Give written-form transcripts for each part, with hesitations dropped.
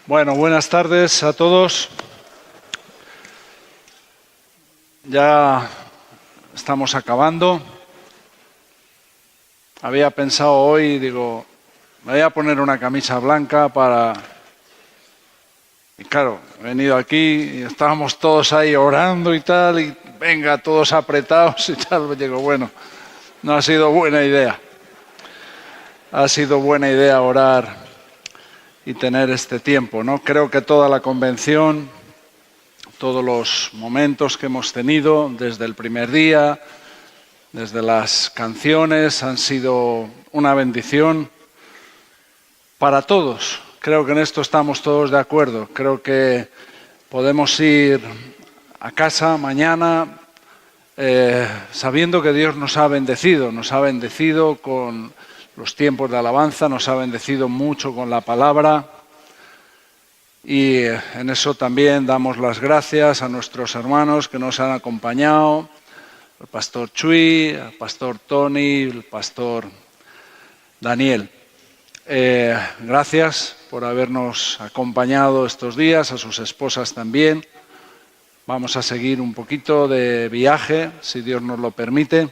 Bueno, buenas tardes a todos. Ya estamos acabando. Había pensado hoy, digo, me voy a poner una camisa blanca para... Y claro, he venido aquí y estábamos todos ahí orando y tal, y venga, todos apretados y tal. Digo, bueno, no ha sido buena idea. Ha sido buena idea orar y tener este tiempo, ¿no? Creo que toda la convención, todos los momentos que hemos tenido desde el primer día, desde las canciones, han sido una bendición para todos. Creo que en esto estamos todos de acuerdo. Creo que podemos ir a casa mañana sabiendo que Dios nos ha bendecido con los tiempos de alabanza, nos ha bendecido mucho con la palabra. Y en eso también damos las gracias a nuestros hermanos que nos han acompañado, al pastor Chuy, al pastor Tony, al pastor Daniel. Gracias por habernos acompañado estos días, a sus esposas también. Vamos a seguir un poquito de viaje, si Dios nos lo permite.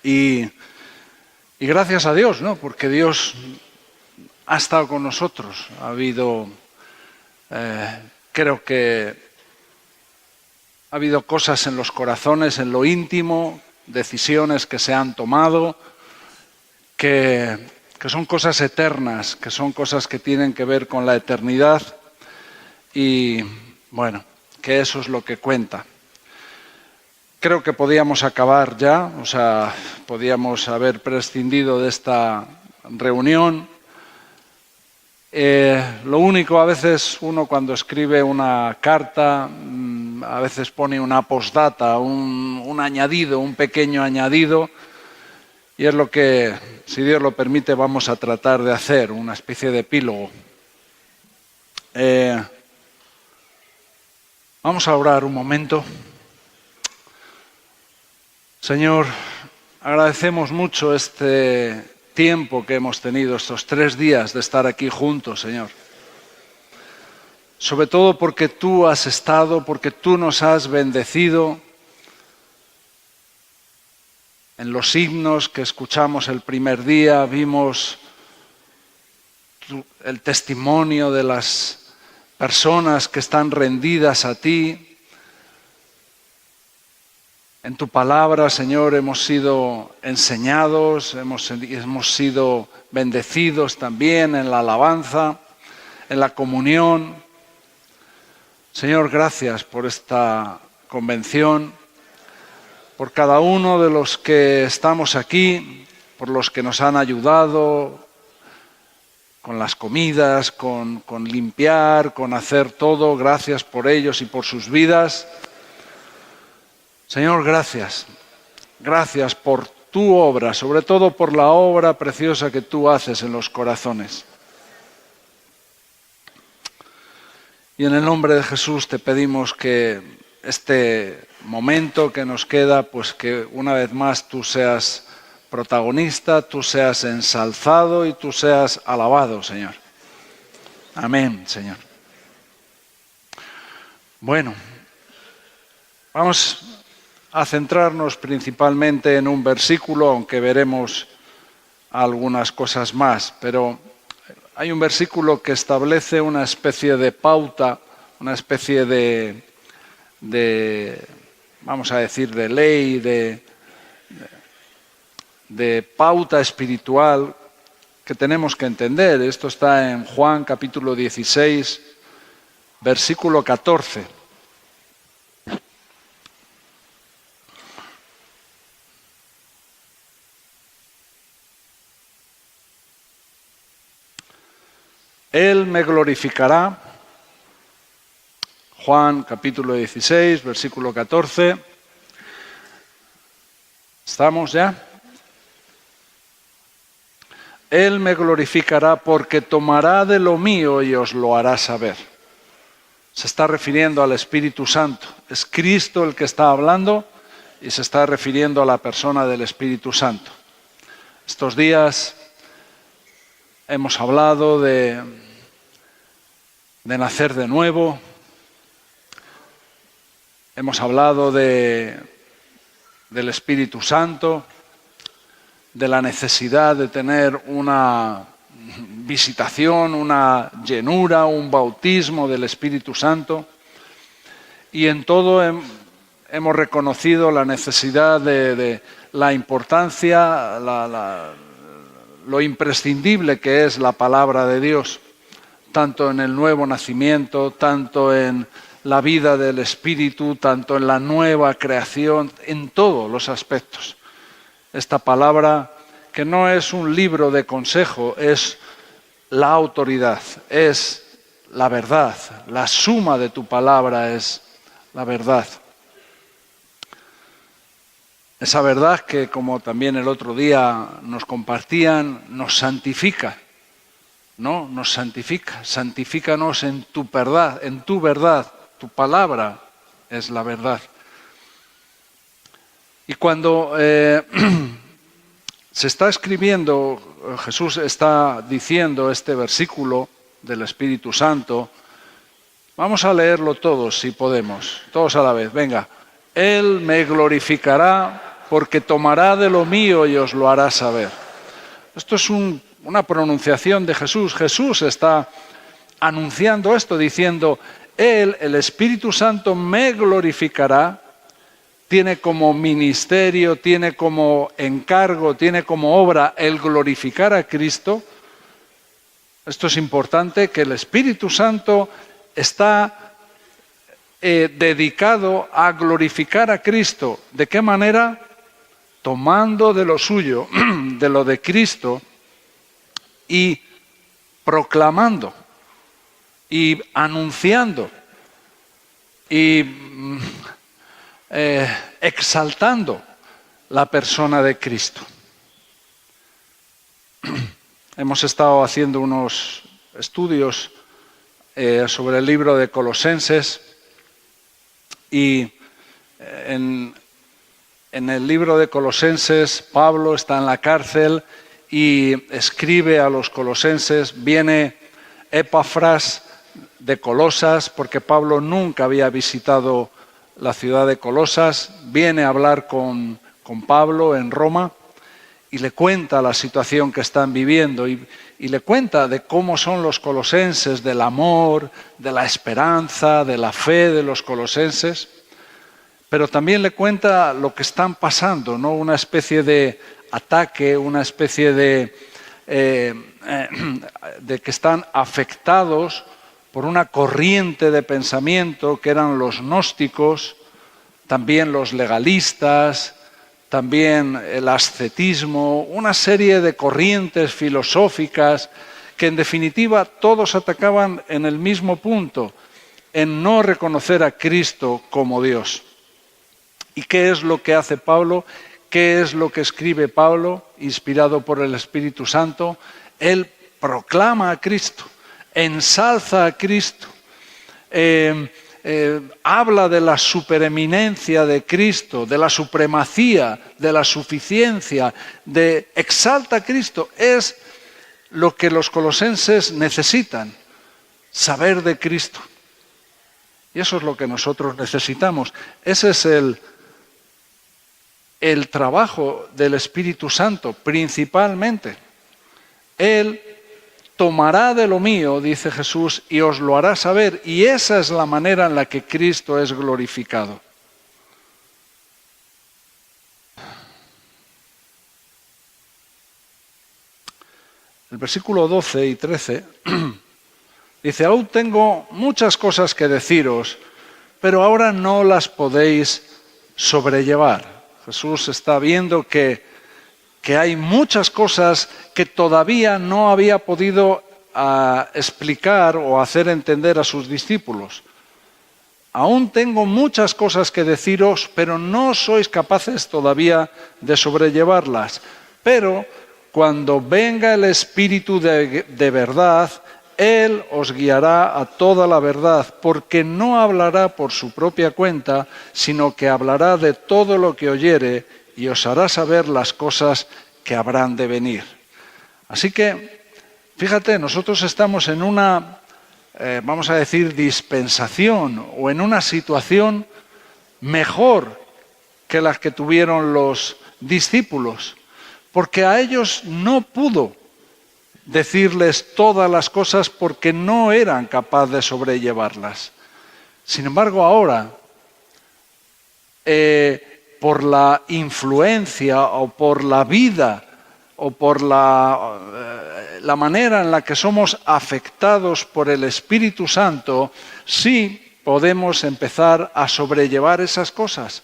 Y gracias a Dios, ¿no? Porque Dios ha estado con nosotros. Ha habido... creo que ha habido cosas en los corazones, en lo íntimo, decisiones que se han tomado, que son cosas eternas, que son cosas que tienen que ver con la eternidad y, bueno, que eso es lo que cuenta. Creo que podíamos acabar ya, o sea, podíamos haber prescindido de esta reunión. Lo único, a veces uno cuando escribe una carta, a veces pone una postdata, un añadido, un pequeño añadido, y es lo que, si Dios lo permite, vamos a tratar de hacer, una especie de epílogo. Vamos a orar un momento. Señor, agradecemos mucho este tiempo que hemos tenido, estos 3 días de estar aquí juntos, Señor. Sobre todo porque tú has estado, porque tú nos has bendecido. En los himnos que escuchamos el primer día vimos el testimonio de las personas que están rendidas a ti. En tu palabra, Señor, hemos sido enseñados, hemos sido bendecidos también en la alabanza, en la comunión. Señor, gracias por esta convención, por cada uno de los que estamos aquí, por los que nos han ayudado con las comidas, con limpiar, con hacer todo. Gracias por ellos y por sus vidas. Señor, gracias. Gracias por tu obra, sobre todo por la obra preciosa que tú haces en los corazones. Y en el nombre de Jesús te pedimos que este momento que nos queda, pues que una vez más tú seas protagonista, tú seas ensalzado y tú seas alabado, Señor. Amén, Señor. Bueno, vamos a centrarnos principalmente en un versículo, aunque veremos algunas cosas más, pero hay un versículo que establece una especie de pauta, una especie de vamos a decir, de ley, de pauta espiritual que tenemos que entender. Esto está en Juan capítulo 16, versículo 14. Él me glorificará, Juan capítulo 16, versículo 14. ¿Estamos ya? Él me glorificará porque tomará de lo mío y os lo hará saber. Se está refiriendo al Espíritu Santo. Es Cristo el que está hablando y se está refiriendo a la persona del Espíritu Santo. Estos días hemos hablado de de nacer de nuevo. Hemos hablado del Espíritu Santo, de la necesidad de tener una visitación, una llenura, un bautismo del Espíritu Santo. Y en todo hemos reconocido la necesidad de la importancia, lo imprescindible que es la palabra de Dios, tanto en el nuevo nacimiento, tanto en la vida del Espíritu, tanto en la nueva creación, en todos los aspectos. Esta palabra, que no es un libro de consejo, es la autoridad, es la verdad. La suma de tu palabra es la verdad. Esa verdad que, como también el otro día nos compartían, nos santifica, ¿no? Nos santifica. Santifícanos en tu verdad. Tu palabra es la verdad. Y cuando se está escribiendo, Jesús está diciendo este versículo del Espíritu Santo, vamos a leerlo todos si podemos, todos a la vez, venga. Él me glorificará porque tomará de lo mío y os lo hará saber. Esto es una pronunciación de Jesús. Jesús está anunciando esto, diciendo, Él, el Espíritu Santo, me glorificará. Tiene como ministerio, tiene como encargo, tiene como obra el glorificar a Cristo. Esto es importante, que el Espíritu Santo está dedicado a glorificar a Cristo. ¿De qué manera? Tomando de lo suyo, de lo de Cristo, y proclamando, y anunciando, y exaltando la persona de Cristo. Hemos estado haciendo unos estudios sobre el libro de Colosenses y en el libro de Colosenses Pablo está en la cárcel y escribe a los colosenses. Viene Epafras de Colosas, porque Pablo nunca había visitado la ciudad de Colosas, viene a hablar con Pablo en Roma y le cuenta la situación que están viviendo y le cuenta de cómo son los colosenses, del amor, de la esperanza, de la fe de los colosenses, pero también le cuenta lo que están pasando, ¿no? Una especie de ataque, una especie de que están afectados por una corriente de pensamiento que eran los gnósticos, también los legalistas, también el ascetismo, una serie de corrientes filosóficas que en definitiva todos atacaban en el mismo punto, en no reconocer a Cristo como Dios. ¿Y qué es lo que hace Pablo? ¿Qué es lo que escribe Pablo, inspirado por el Espíritu Santo? Él proclama a Cristo, ensalza a Cristo, habla de la supereminencia de Cristo, de la supremacía, de la suficiencia, exalta a Cristo. Es lo que los colosenses necesitan, saber de Cristo. Y eso es lo que nosotros necesitamos. Ese es el trabajo del Espíritu Santo, principalmente. Él tomará de lo mío, dice Jesús, y os lo hará saber. Y esa es la manera en la que Cristo es glorificado. El versículo 12 y 13 dice, aún tengo muchas cosas que deciros, pero ahora no las podéis sobrellevar. Jesús está viendo que hay muchas cosas que todavía no había podido explicar o hacer entender a sus discípulos. Aún tengo muchas cosas que deciros, pero no sois capaces todavía de sobrellevarlas. Pero cuando venga el Espíritu de verdad, Él os guiará a toda la verdad, porque no hablará por su propia cuenta, sino que hablará de todo lo que oyere y os hará saber las cosas que habrán de venir. Así que, fíjate, nosotros estamos en una vamos a decir, dispensación o en una situación mejor que las que tuvieron los discípulos, porque a ellos no pudo decirles todas las cosas porque no eran capaces de sobrellevarlas. Sin embargo, ahora, por la influencia o por la vida o por la manera en la que somos afectados por el Espíritu Santo, sí podemos empezar a sobrellevar esas cosas,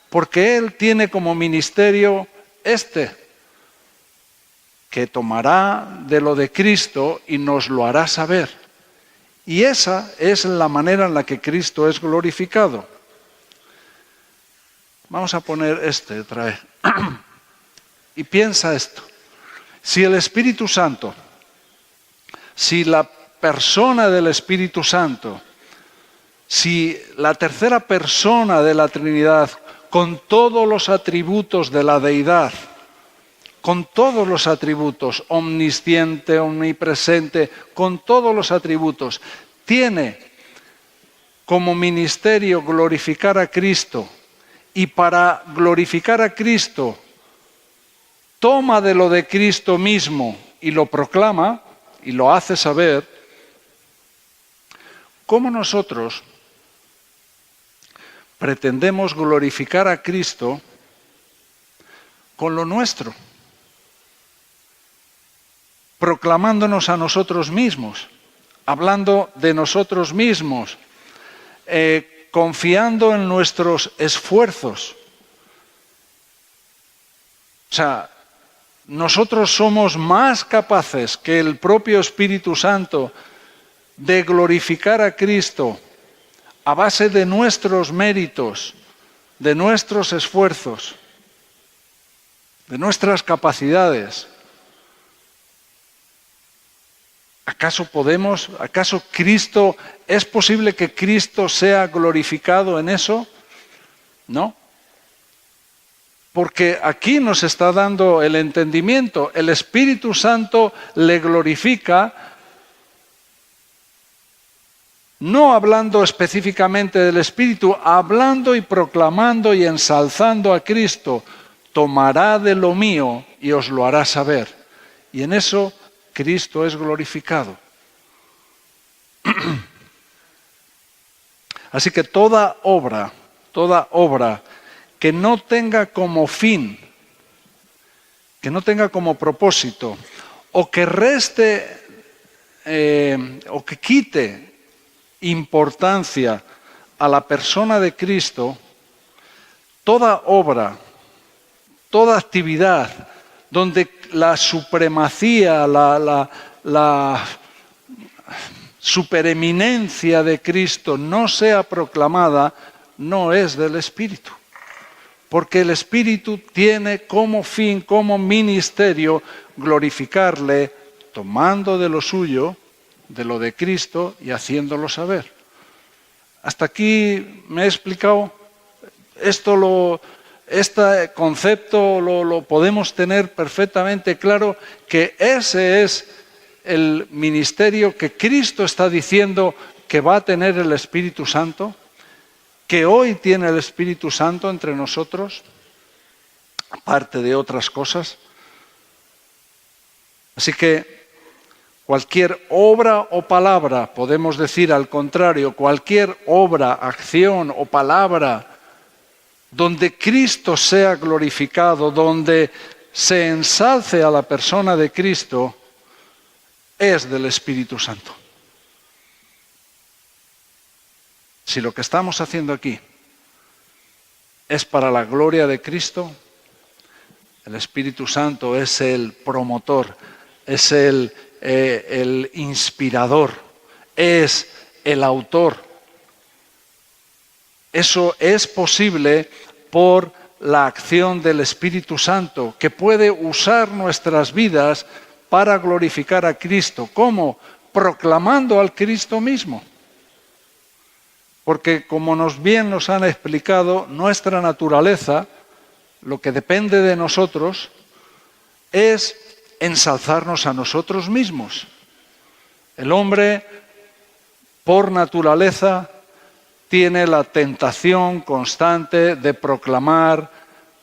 porque Él tiene como ministerio que tomará de lo de Cristo y nos lo hará saber. Y esa es la manera en la que Cristo es glorificado. Vamos a poner otra vez. Y piensa esto. Si el Espíritu Santo, si la persona del Espíritu Santo, si la tercera persona de la Trinidad, con todos los atributos de la deidad, con todos los atributos, omnisciente, omnipresente, con todos los atributos, tiene como ministerio glorificar a Cristo, y para glorificar a Cristo toma de lo de Cristo mismo y lo proclama y lo hace saber, ¿cómo nosotros pretendemos glorificar a Cristo con lo nuestro? Proclamándonos a nosotros mismos, hablando de nosotros mismos, confiando en nuestros esfuerzos. O sea, nosotros somos más capaces que el propio Espíritu Santo de glorificar a Cristo a base de nuestros méritos, de nuestros esfuerzos, de nuestras capacidades. ¿Acaso Cristo, es posible que Cristo sea glorificado en eso? No. Porque aquí nos está dando el entendimiento. El Espíritu Santo le glorifica, no hablando específicamente del Espíritu, hablando y proclamando y ensalzando a Cristo. Tomará de lo mío y os lo hará saber. Y en eso Cristo es glorificado. Así que toda obra que no tenga como fin, que no tenga como propósito, o que reste o que quite importancia a la persona de Cristo, toda obra, toda actividad donde la supremacía, la supereminencia de Cristo no sea proclamada, no es del Espíritu. Porque el Espíritu tiene como fin, como ministerio, glorificarle, tomando de lo suyo, de lo de Cristo y haciéndolo saber. ¿Hasta aquí me he explicado? Este concepto lo podemos tener perfectamente claro, que ese es el ministerio que Cristo está diciendo que va a tener el Espíritu Santo, que hoy tiene el Espíritu Santo entre nosotros, aparte de otras cosas. Así que cualquier obra o palabra, podemos decir al contrario, cualquier obra, acción o palabra donde Cristo sea glorificado, donde se ensalce a la persona de Cristo, es del Espíritu Santo. Si lo que estamos haciendo aquí es para la gloria de Cristo, el Espíritu Santo es el promotor, es el inspirador, es el autor. Eso es posible por la acción del Espíritu Santo, que puede usar nuestras vidas para glorificar a Cristo. ¿Cómo? Proclamando al Cristo mismo. Porque como bien nos han explicado, nuestra naturaleza, lo que depende de nosotros, es ensalzarnos a nosotros mismos. El hombre por naturaleza, tiene la tentación constante de proclamar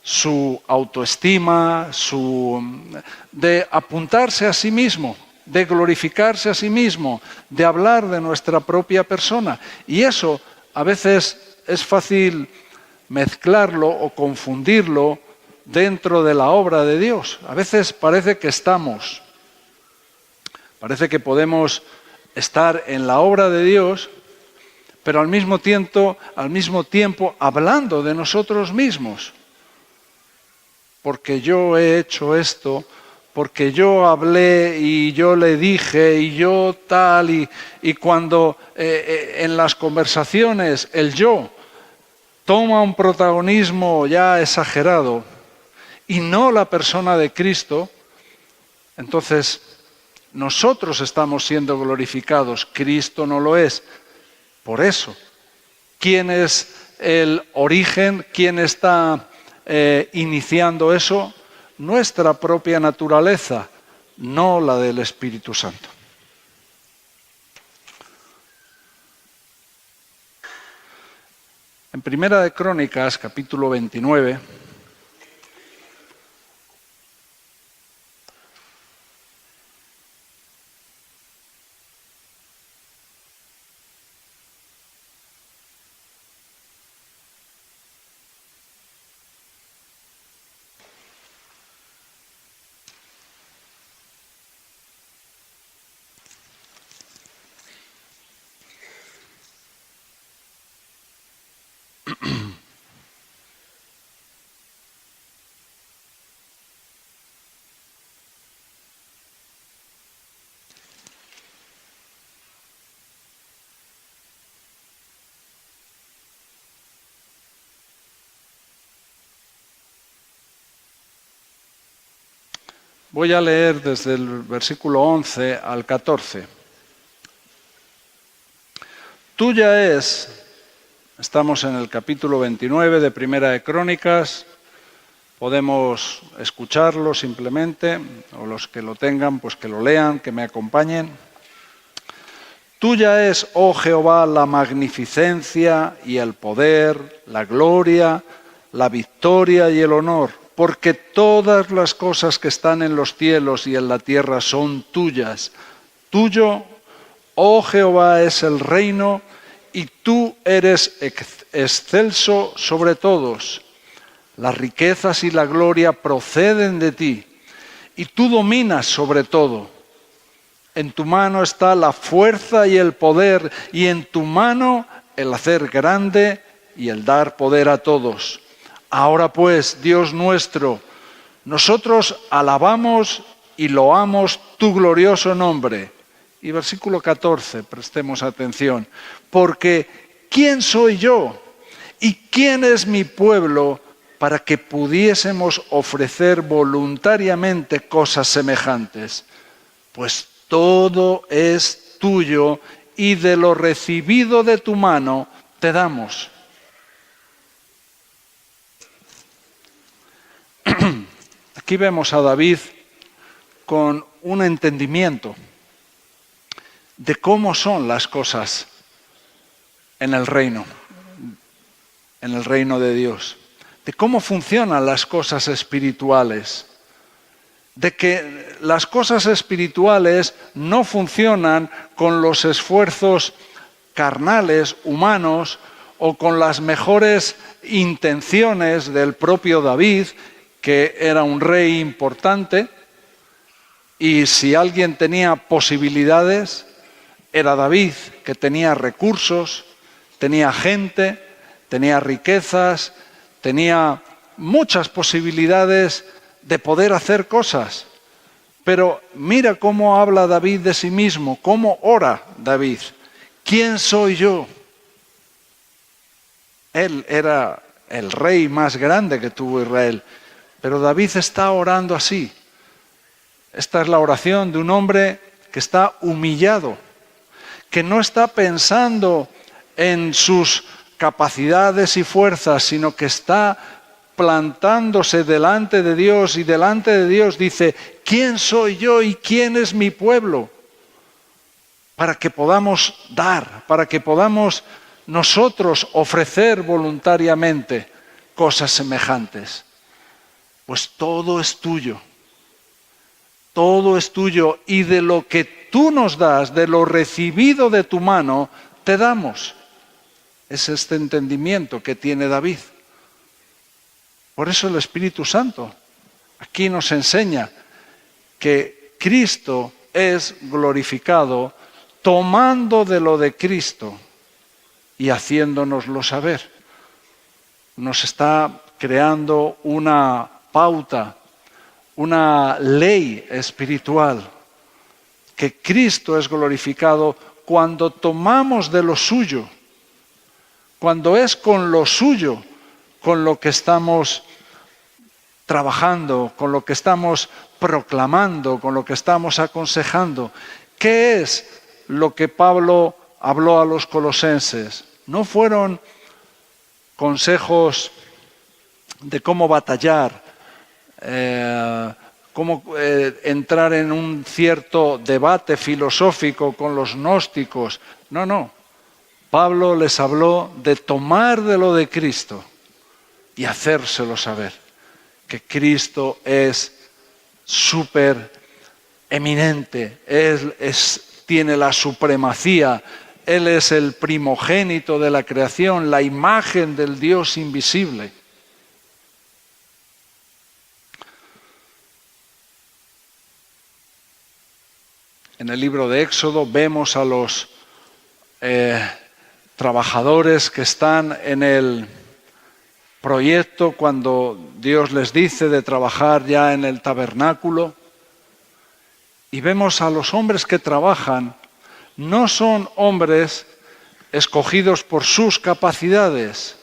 su autoestima, de apuntarse a sí mismo, de glorificarse a sí mismo, de hablar de nuestra propia persona. Y eso a veces es fácil mezclarlo o confundirlo dentro de la obra de Dios. A veces parece que podemos estar en la obra de Dios, pero al mismo tiempo hablando de nosotros mismos. Porque yo he hecho esto, porque yo hablé y yo le dije y yo tal, y cuando en las conversaciones el yo toma un protagonismo ya exagerado y no la persona de Cristo, entonces nosotros estamos siendo glorificados, Cristo no lo es. Por eso, ¿quién es el origen? ¿Quién está iniciando eso? Nuestra propia naturaleza, no la del Espíritu Santo. En Primera de Crónicas, capítulo 29, voy a leer desde el versículo 11 al 14. Tuya es, estamos en el capítulo 29 de Primera de Crónicas, podemos escucharlo simplemente, o los que lo tengan, pues que lo lean, que me acompañen. Tuya es, oh Jehová, la magnificencia y el poder, la gloria, la victoria y el honor, porque todas las cosas que están en los cielos y en la tierra son tuyas. Tuyo, oh Jehová, es el reino, y tú eres excelso sobre todos. Las riquezas y la gloria proceden de ti, y tú dominas sobre todo. En tu mano está la fuerza y el poder, y en tu mano el hacer grande y el dar poder a todos. Ahora pues, Dios nuestro, nosotros alabamos y loamos tu glorioso nombre. Y versículo 14, prestemos atención. Porque ¿quién soy yo y quién es mi pueblo para que pudiésemos ofrecer voluntariamente cosas semejantes? Pues todo es tuyo y de lo recibido de tu mano te damos. Aquí vemos a David con un entendimiento de cómo son las cosas en el reino de Dios, de cómo funcionan las cosas espirituales, de que las cosas espirituales no funcionan con los esfuerzos carnales, humanos, o con las mejores intenciones del propio David, que era un rey importante, y si alguien tenía posibilidades, era David, que tenía recursos, tenía gente, tenía riquezas, tenía muchas posibilidades de poder hacer cosas. Pero mira cómo habla David de sí mismo, cómo ora David. ¿Quién soy yo? Él era el rey más grande que tuvo Israel, pero David está orando así. Esta es la oración de un hombre que está humillado, que no está pensando en sus capacidades y fuerzas, sino que está plantándose delante de Dios, y delante de Dios dice: ¿quién soy yo y quién es mi pueblo? para que podamos dar, para que podamos nosotros ofrecer voluntariamente cosas semejantes. Pues todo es tuyo. Todo es tuyo y de lo que tú nos das, de lo recibido de tu mano, te damos. Es este entendimiento que tiene David. Por eso el Espíritu Santo aquí nos enseña que Cristo es glorificado tomando de lo de Cristo y haciéndonoslo saber. Nos está creando una pauta, una ley espiritual, que Cristo es glorificado cuando tomamos de lo suyo, cuando es con lo suyo con lo que estamos trabajando, con lo que estamos proclamando, con lo que estamos aconsejando. ¿Qué es lo que Pablo habló a los colosenses? No fueron consejos de cómo batallar, cómo entrar en un cierto debate filosófico con los gnósticos. No. Pablo les habló de tomar de lo de Cristo y hacérselo saber, que Cristo es súper eminente, tiene la supremacía, Él es el primogénito de la creación, la imagen del Dios invisible. En el libro de Éxodo vemos a los trabajadores que están en el proyecto cuando Dios les dice de trabajar ya en el tabernáculo, y vemos a los hombres que trabajan, no son hombres escogidos por sus capacidades,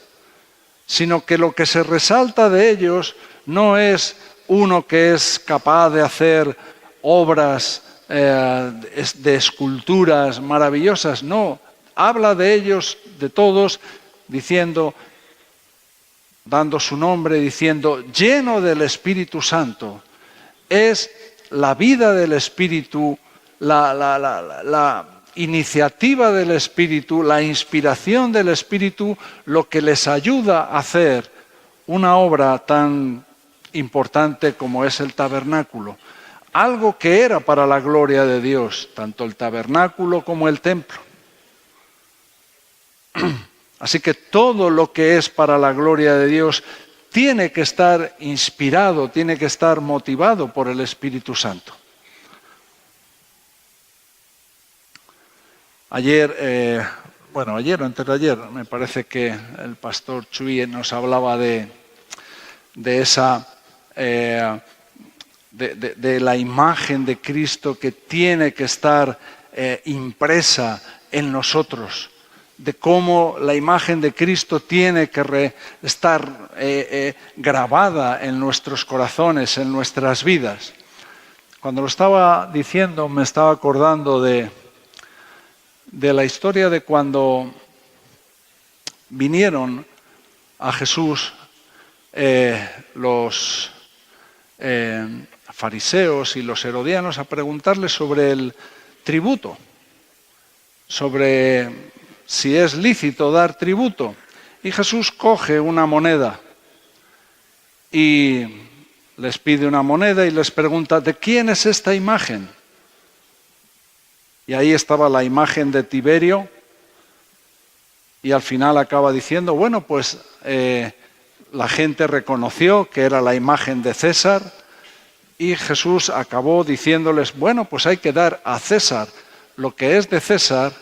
sino que lo que se resalta de ellos no es uno que es capaz de hacer obras de esculturas maravillosas, no, habla de ellos, de todos, diciendo, dando su nombre, diciendo, lleno del Espíritu Santo. Es la vida del Espíritu, la iniciativa del Espíritu, la inspiración del Espíritu, lo que les ayuda a hacer una obra tan importante como es el tabernáculo. Algo que era para la gloria de Dios, tanto el tabernáculo como el templo. Así que todo lo que es para la gloria de Dios tiene que estar inspirado, tiene que estar motivado por el Espíritu Santo. Ayer o antes de ayer, me parece que el pastor Chuy nos hablaba de esa... De la imagen de Cristo que tiene que estar impresa en nosotros, de cómo la imagen de Cristo tiene que estar grabada en nuestros corazones, en nuestras vidas. Cuando lo estaba diciendo me estaba acordando de la historia de cuando vinieron a Jesús los fariseos y los herodianos a preguntarle sobre el tributo, sobre si es lícito dar tributo. Y Jesús coge una moneda y les pide una moneda y les pregunta, ¿de quién es esta imagen? Y ahí estaba la imagen de Tiberio y al final acaba diciendo, bueno, pues la gente reconoció que era la imagen de César. Y Jesús acabó diciéndoles, bueno, pues hay que dar a César lo que es de César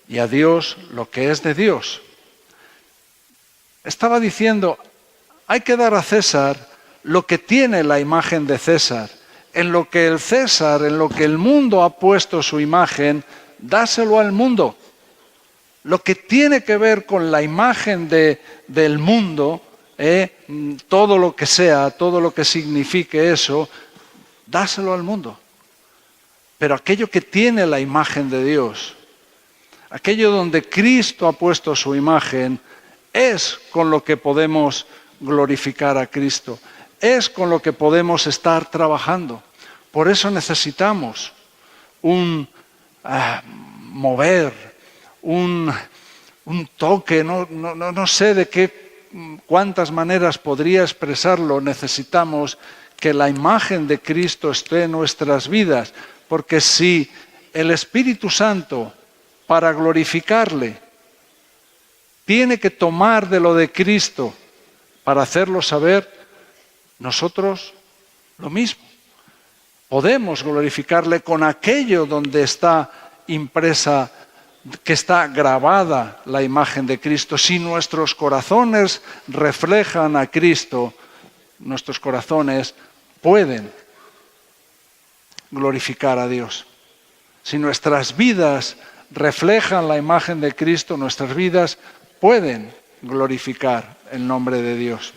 y a Dios lo que es de Dios. Estaba diciendo, hay que dar a César lo que tiene la imagen de César. En lo que el César, en lo que el mundo ha puesto su imagen, dáselo al mundo. Lo que tiene que ver con la imagen del mundo, todo lo que sea, todo lo que signifique eso, dáselo al mundo. Pero aquello que tiene la imagen de Dios, aquello donde Cristo ha puesto su imagen, es con lo que podemos glorificar a Cristo, es con lo que podemos estar trabajando. Por eso necesitamos un mover, un toque, no sé cuántas maneras podría expresarlo. Necesitamos que la imagen de Cristo esté en nuestras vidas, porque si el Espíritu Santo, para glorificarle, tiene que tomar de lo de Cristo para hacerlo saber, nosotros lo mismo. Podemos glorificarle con aquello donde está impresa, que está grabada la imagen de Cristo. Si nuestros corazones reflejan a Cristo, nuestros corazones pueden glorificar a Dios. Si nuestras vidas reflejan la imagen de Cristo, nuestras vidas pueden glorificar el nombre de Dios.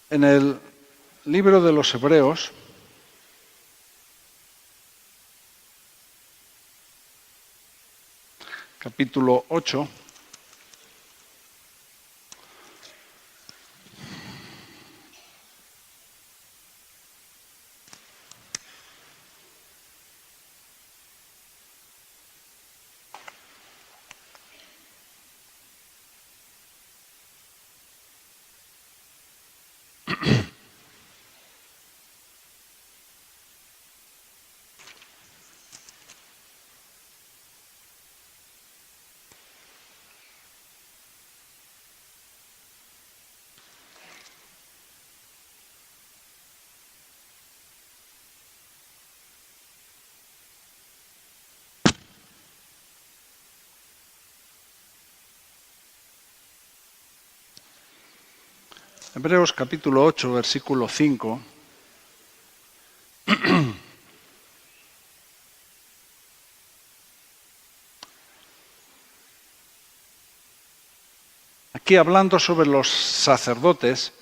En el libro de los Hebreos, capítulo 8, Hebreos capítulo 8, versículo 5. Aquí hablando sobre los sacerdotes,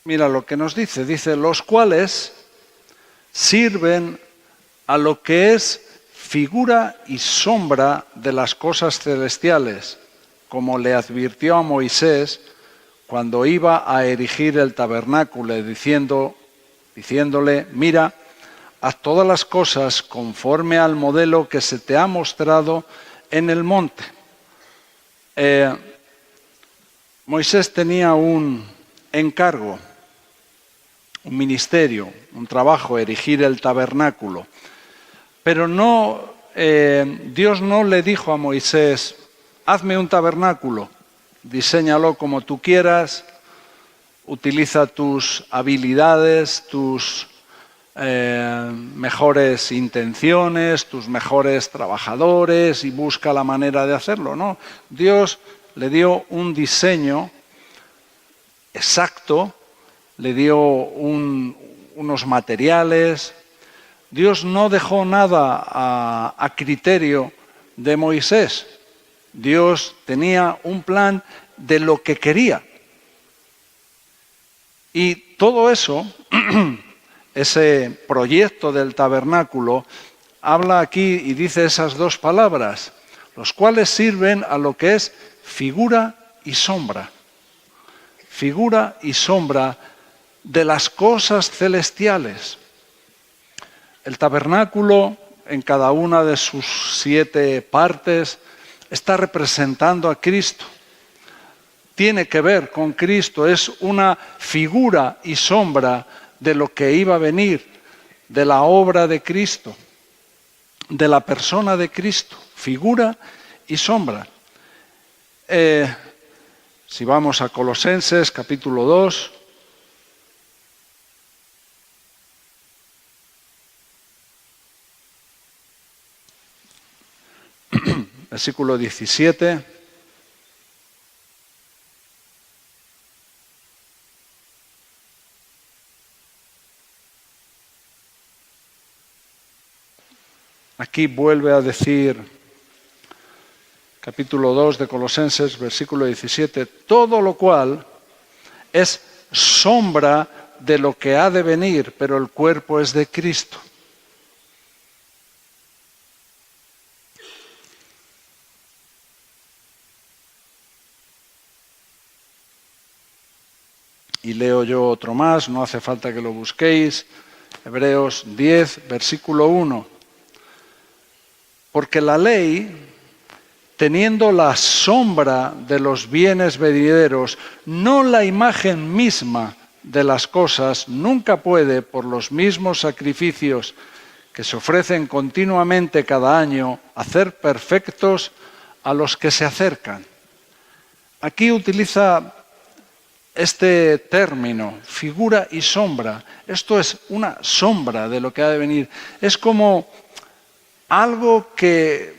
mira lo que nos dice. Dice, los cuales sirven a lo que es figura y sombra de las cosas celestiales, como le advirtió a Moisés cuando iba a erigir el tabernáculo, diciéndole, mira, haz todas las cosas conforme al modelo que se te ha mostrado en el monte. Moisés tenía un encargo, un ministerio, un trabajo, erigir el tabernáculo. Pero Dios no le dijo a Moisés, hazme un tabernáculo, diséñalo como tú quieras, utiliza tus habilidades, tus mejores intenciones, tus mejores trabajadores y busca la manera de hacerlo. No, Dios le dio un diseño exacto, le dio unos materiales. Dios no dejó nada a criterio de Moisés. Dios tenía un plan de lo que quería. Y todo eso, ese proyecto del tabernáculo, habla aquí y dice esas dos palabras, los cuales sirven a lo que es figura y sombra. Figura y sombra de las cosas celestiales. El tabernáculo, en cada una de sus 7 partes, está representando a Cristo. Tiene que ver con Cristo, es una figura y sombra de lo que iba a venir, de la obra de Cristo, de la persona de Cristo, figura y sombra. Si vamos a Colosenses, capítulo 2, versículo 17. Aquí vuelve a decir, capítulo 2 de Colosenses, versículo 17, todo lo cual es sombra de lo que ha de venir, pero el cuerpo es de Cristo. Y leo yo otro más, no hace falta que lo busquéis. Hebreos 10, versículo 1. Porque la ley, teniendo la sombra de los bienes venideros, no la imagen misma de las cosas, nunca puede, por los mismos sacrificios que se ofrecen continuamente cada año, hacer perfectos a los que se acercan. Aquí utiliza este término, figura y sombra. Esto es una sombra de lo que ha de venir. Es como algo que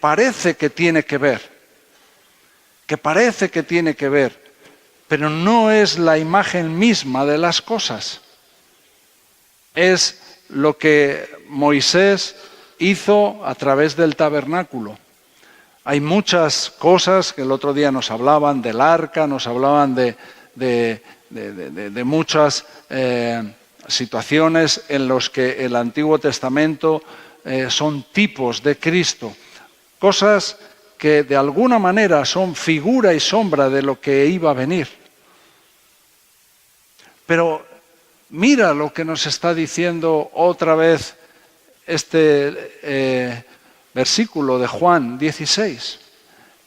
parece que tiene que ver, pero no es la imagen misma de las cosas. Es lo que Moisés hizo a través del tabernáculo. Hay muchas cosas que el otro día nos hablaban del arca, nos hablaban de muchas situaciones en las que el Antiguo Testamento son tipos de Cristo. Cosas que de alguna manera son figura y sombra de lo que iba a venir. Pero mira lo que nos está diciendo otra vez este versículo de Juan 16.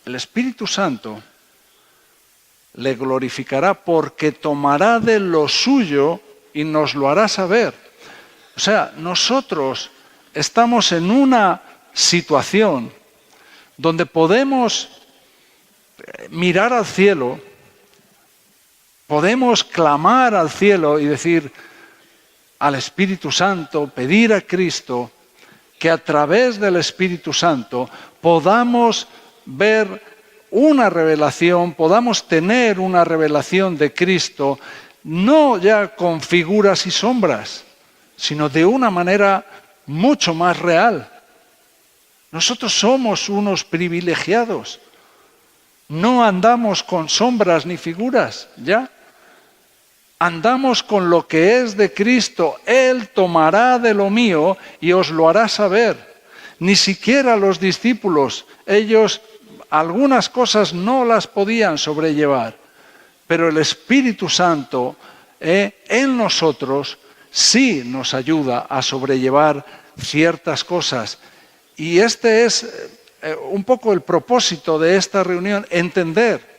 El Espíritu Santo le glorificará porque tomará de lo suyo y nos lo hará saber. O sea, nosotros estamos en una situación donde podemos mirar al cielo, podemos clamar al cielo y decir al Espíritu Santo, pedir a Cristo que a través del Espíritu Santo podamos ver una revelación, podamos tener una revelación de Cristo, no ya con figuras y sombras, sino de una manera mucho más real. Nosotros somos unos privilegiados. No andamos con sombras ni figuras, ¿ya? Andamos con lo que es de Cristo. Él tomará de lo mío y os lo hará saber. Ni siquiera los discípulos, ellos algunas cosas no las podían sobrellevar, pero el Espíritu Santo en nosotros sí nos ayuda a sobrellevar ciertas cosas. Y este es un poco el propósito de esta reunión, entender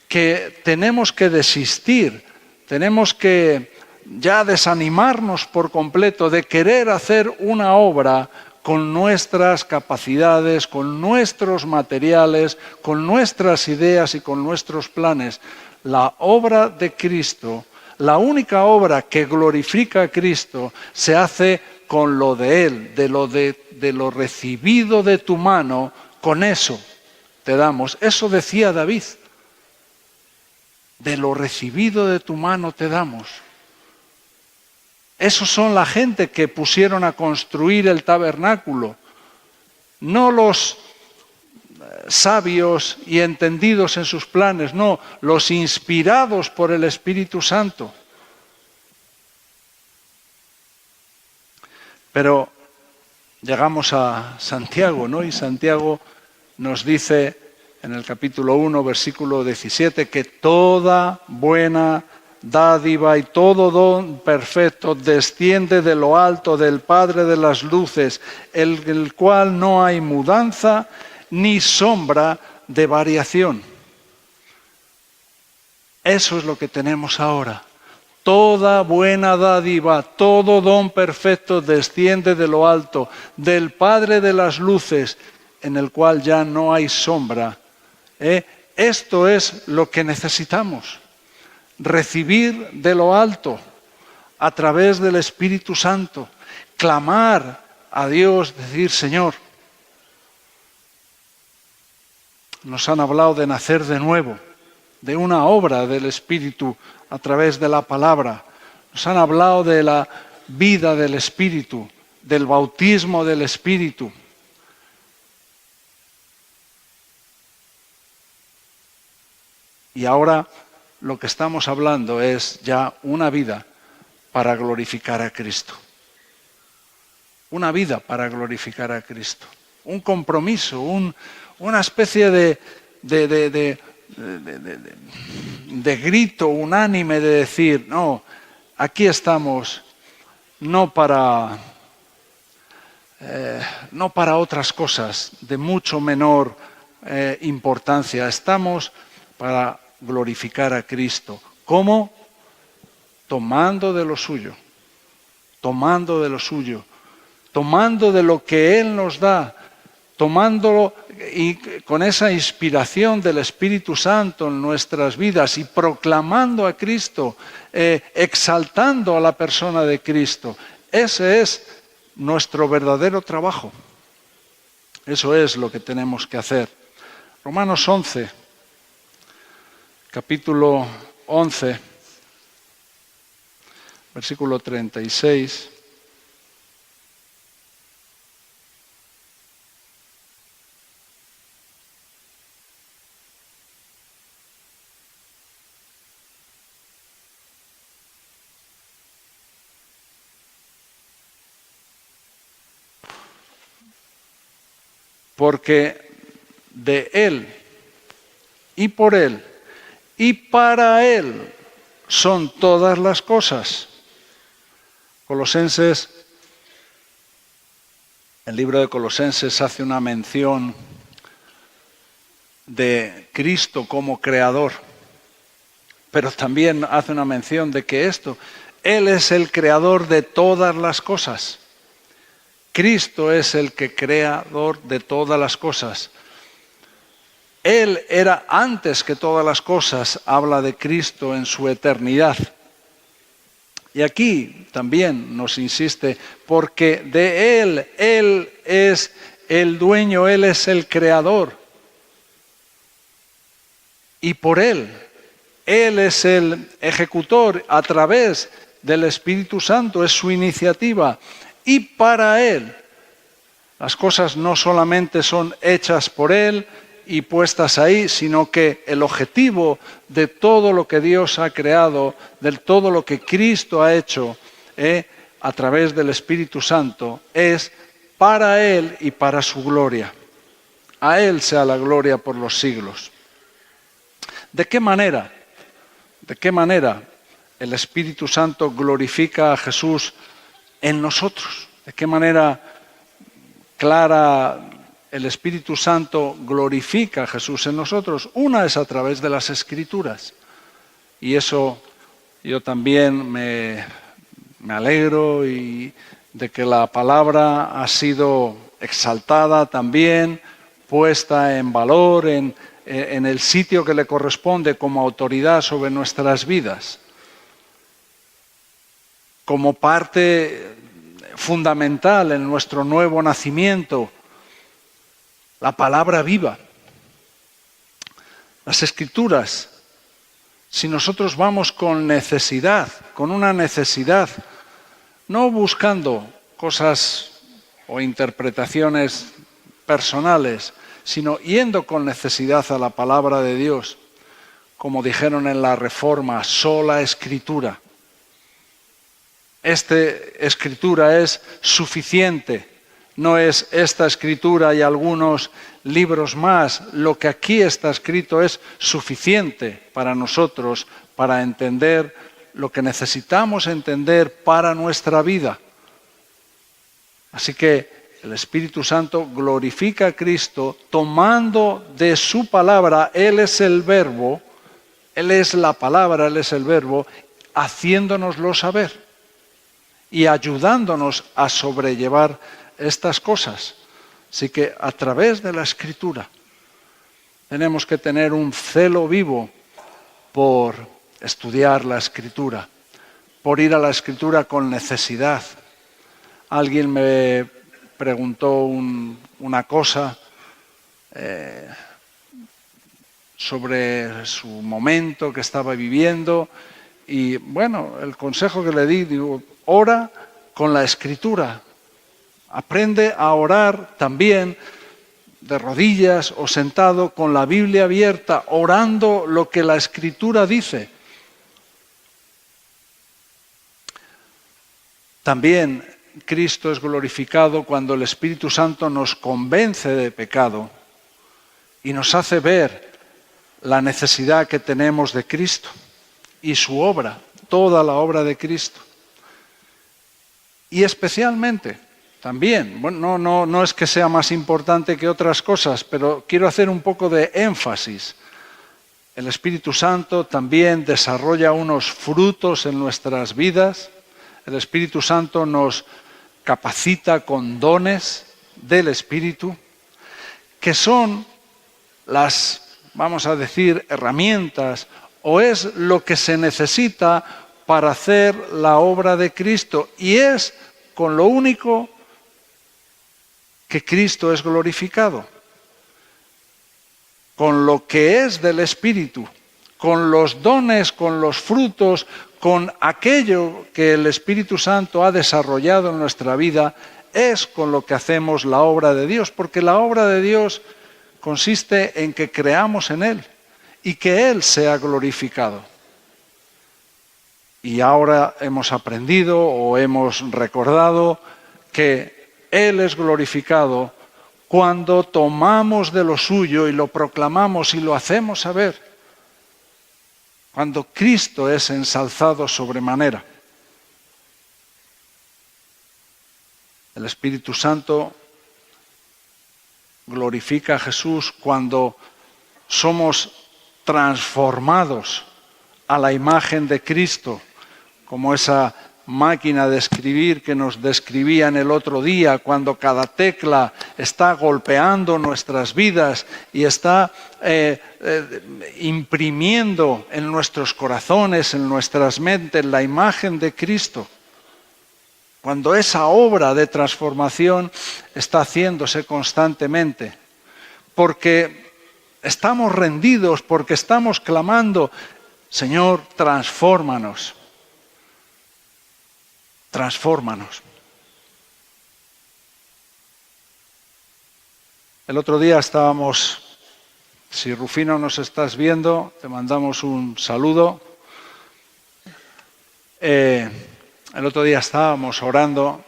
que tenemos que desistir, tenemos que ya desanimarnos por completo de querer hacer una obra con nuestras capacidades, con nuestros materiales, con nuestras ideas y con nuestros planes. La obra de Cristo, la única obra que glorifica a Cristo, se hace con lo de Él, de lo recibido de tu mano, con eso te damos. Eso decía David. De lo recibido de tu mano te damos. Esos son la gente que pusieron a construir el tabernáculo, no los sabios y entendidos en sus planes, no, los inspirados por el Espíritu Santo. Pero llegamos a Santiago, ¿no? Y Santiago nos dice en el capítulo 1, versículo 17, que toda buena dádiva y todo don perfecto desciende de lo alto del Padre de las luces, el cual no hay mudanza ni sombra de variación. Eso es lo que tenemos ahora. Toda buena dádiva, todo don perfecto desciende de lo alto, del Padre de las luces, en el cual ya no hay sombra. Esto es lo que necesitamos. Recibir de lo alto a través del Espíritu Santo, clamar a Dios, decir: Señor, nos han hablado de nacer de nuevo, de una obra del Espíritu a través de la palabra, nos han hablado de la vida del Espíritu, del bautismo del Espíritu. Y ahora lo que estamos hablando es ya una vida para glorificar a Cristo. Una vida para glorificar a Cristo. Un compromiso, una especie de de grito unánime de decir, no, aquí estamos no para otras cosas de mucho menor importancia, estamos para glorificar a Cristo. ¿Cómo? Tomando de lo suyo, tomando de lo suyo, tomando de lo que Él nos da, tomándolo y con esa inspiración del Espíritu Santo en nuestras vidas y proclamando a Cristo, exaltando a la persona de Cristo. Ese es nuestro verdadero trabajo. Eso es lo que tenemos que hacer. Romanos 11, capítulo 11, versículo 36. Porque de Él y por Él y para Él son todas las cosas. Colosenses, el libro de Colosenses hace una mención de Cristo como creador, pero también hace una mención de que Él es el creador de todas las cosas. Cristo es el creador de todas las cosas. Él era antes que todas las cosas, habla de Cristo en su eternidad. Y aquí también nos insiste, porque de Él es el dueño, Él es el creador. Y por Él es el ejecutor a través del Espíritu Santo, es su iniciativa. Y para Él, las cosas no solamente son hechas por Él y puestas ahí, sino que el objetivo de todo lo que Dios ha creado, de todo lo que Cristo ha hecho a través del Espíritu Santo, es para Él y para su gloria. A Él sea la gloria por los siglos. ¿De qué manera? ¿De qué manera el Espíritu Santo glorifica a Jesús en nosotros? ¿De qué manera clara el Espíritu Santo glorifica a Jesús en nosotros? Una es a través de las Escrituras. Y eso yo también me alegro de que la palabra ha sido exaltada también, puesta en valor en el sitio que le corresponde como autoridad sobre nuestras vidas, como parte fundamental en nuestro nuevo nacimiento, la palabra viva. Las Escrituras, si nosotros vamos con necesidad, con una necesidad, no buscando cosas o interpretaciones personales, sino yendo con necesidad a la palabra de Dios, como dijeron en la Reforma, sola Escritura. Esta Escritura es suficiente, no es esta Escritura y algunos libros más. Lo que aquí está escrito es suficiente para nosotros, para entender lo que necesitamos entender para nuestra vida. Así que el Espíritu Santo glorifica a Cristo tomando de su palabra, Él es el verbo, Él es la palabra, Él es el verbo, haciéndonoslo saber y ayudándonos a sobrellevar estas cosas. Así que a través de la Escritura tenemos que tener un celo vivo por estudiar la Escritura, por ir a la Escritura con necesidad. Alguien me preguntó una cosa sobre su momento que estaba viviendo y bueno, el consejo que le di, digo, ora con la Escritura, aprende a orar también de rodillas o sentado con la Biblia abierta, orando lo que la Escritura dice. También Cristo es glorificado cuando el Espíritu Santo nos convence de pecado y nos hace ver la necesidad que tenemos de Cristo y su obra, toda la obra de Cristo. Y especialmente, también, bueno, no es que sea más importante que otras cosas, pero quiero hacer un poco de énfasis. El Espíritu Santo también desarrolla unos frutos en nuestras vidas. El Espíritu Santo nos capacita con dones del Espíritu, que son las, vamos a decir, herramientas, o es lo que se necesita para hacer la obra de Cristo, y es con lo único que Cristo es glorificado, con lo que es del Espíritu, con los dones, con los frutos, con aquello que el Espíritu Santo ha desarrollado en nuestra vida, es con lo que hacemos la obra de Dios, porque la obra de Dios consiste en que creamos en Él y que Él sea glorificado. Y ahora hemos aprendido o hemos recordado que Él es glorificado cuando tomamos de lo suyo y lo proclamamos y lo hacemos saber. Cuando Cristo es ensalzado sobremanera. El Espíritu Santo glorifica a Jesús cuando somos transformados a la imagen de Cristo, como esa máquina de escribir que nos describían el otro día, cuando cada tecla está golpeando nuestras vidas y está imprimiendo en nuestros corazones, en nuestras mentes, la imagen de Cristo. Cuando esa obra de transformación está haciéndose constantemente, porque estamos rendidos, porque estamos clamando, Señor, transfórmanos. Transfórmanos. El otro día estábamos, si Rufino nos estás viendo, te mandamos un saludo. El otro día estábamos orando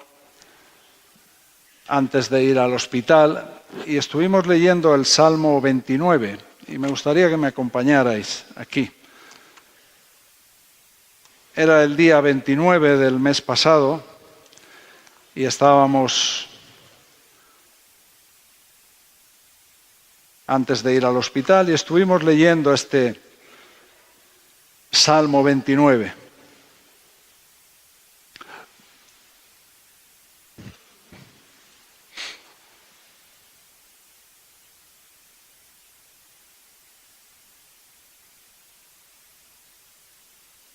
antes de ir al hospital y estuvimos leyendo el Salmo 29 y me gustaría que me acompañarais aquí. Era el día 29 del mes pasado y estábamos antes de ir al hospital y estuvimos leyendo este Salmo 29.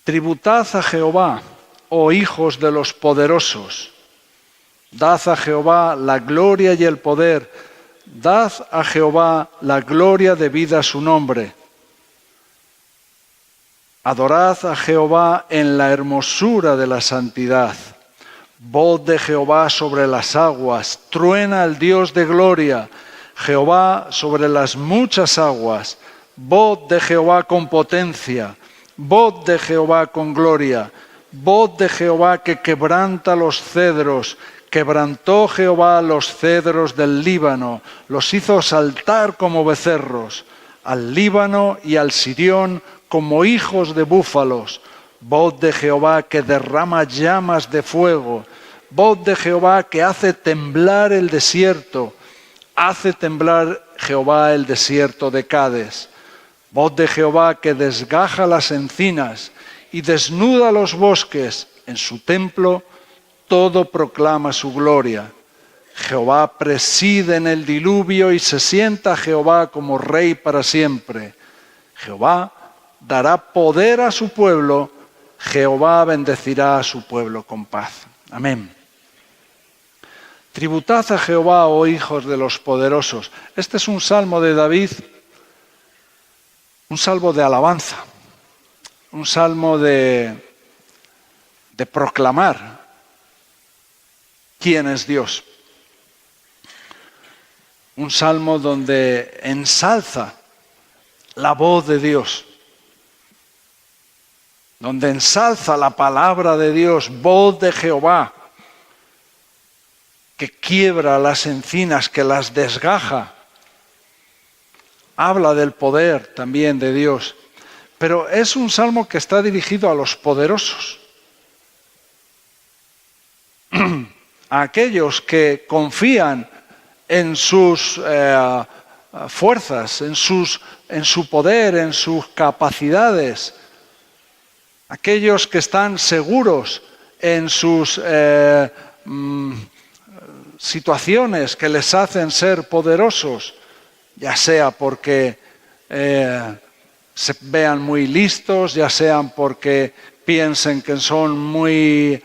Tributad a Jehová, oh hijos de los poderosos. Dad a Jehová la gloria y el poder. Dad a Jehová la gloria debida a su nombre. Adorad a Jehová en la hermosura de la santidad. Voz de Jehová sobre las aguas. Truena el Dios de gloria. Jehová sobre las muchas aguas. Voz de Jehová con potencia. Voz de Jehová con gloria, voz de Jehová que quebranta los cedros, quebrantó Jehová los cedros del Líbano, los hizo saltar como becerros, al Líbano y al Sirión como hijos de búfalos, voz de Jehová que derrama llamas de fuego, voz de Jehová que hace temblar el desierto, hace temblar Jehová el desierto de Cades. Voz de Jehová que desgaja las encinas y desnuda los bosques. En su templo todo proclama su gloria. Jehová preside en el diluvio y se sienta Jehová como rey para siempre. Jehová dará poder a su pueblo. Jehová bendecirá a su pueblo con paz. Amén. Tributad a Jehová, oh hijos de los poderosos. Este es un salmo de David. Un salmo de alabanza, un salmo de proclamar quién es Dios. Un salmo donde ensalza la voz de Dios, donde ensalza la palabra de Dios, voz de Jehová, que quiebra las encinas, que las desgaja. habla del poder también de Dios, pero es un salmo que está dirigido a los poderosos, a aquellos que confían en sus fuerzas, en su poder, en sus capacidades, aquellos que están seguros en sus situaciones que les hacen ser poderosos, ya sea porque se vean muy listos, ya sean porque piensen que son muy